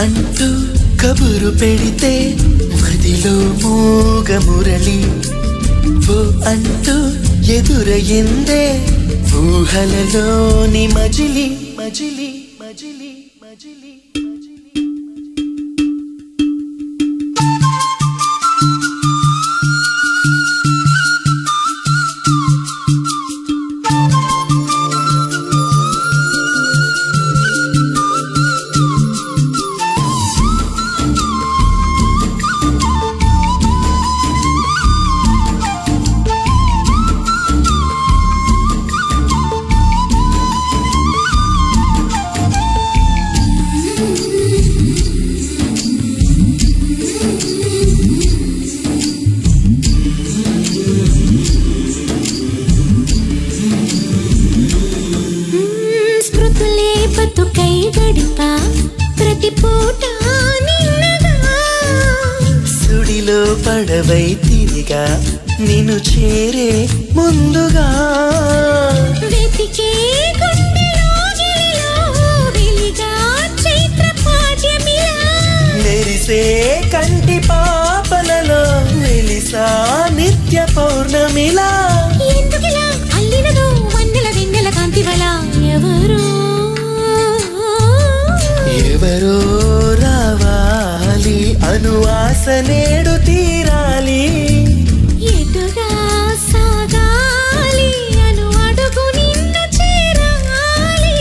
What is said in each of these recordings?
అంటూ కబురు పెడితే మదిలో మూగ మురళి ఓ అంటూ ఎదురయ్యిందే ఊహలలోని మజిలి మజిలి మజిలి మజిలి సుడిలో పడవై తిరిగా నిన్ను చేరే ముందుగా వెతికే మెరిసే కంటి పాపలలో వెలిసా నిత్య పౌర్ణమిలా ఎందుకిలా అల్లినదో వన్నెల వెన్నెల కాంతివల ఎవరో ఎవరో రావాలి అనువాస నేడు తీరాలి ఎదుగా సాగాలి అను అడుగు నిన్ను చేరాలి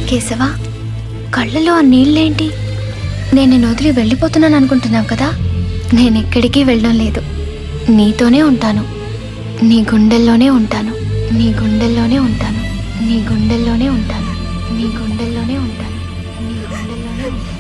కేశవ, కళ్ళలో ఆ నీళ్ళేంటి? నేను నిన్ను వదిలి వెళ్ళిపోతున్నాను అనుకుంటున్నావు కదా? నేనెక్కడికి వెళ్ళడం లేదు, నీతోనే ఉంటాను, నీ గుండెల్లోనే ఉంటాను, నీ గుండెల్లోనే ఉంటాను, నీ గుండెల్లోనే ఉంటాను, నీ గుండెల్లోనే ఉంటాను, నీ గుండెల్లోనే ఉంటాను.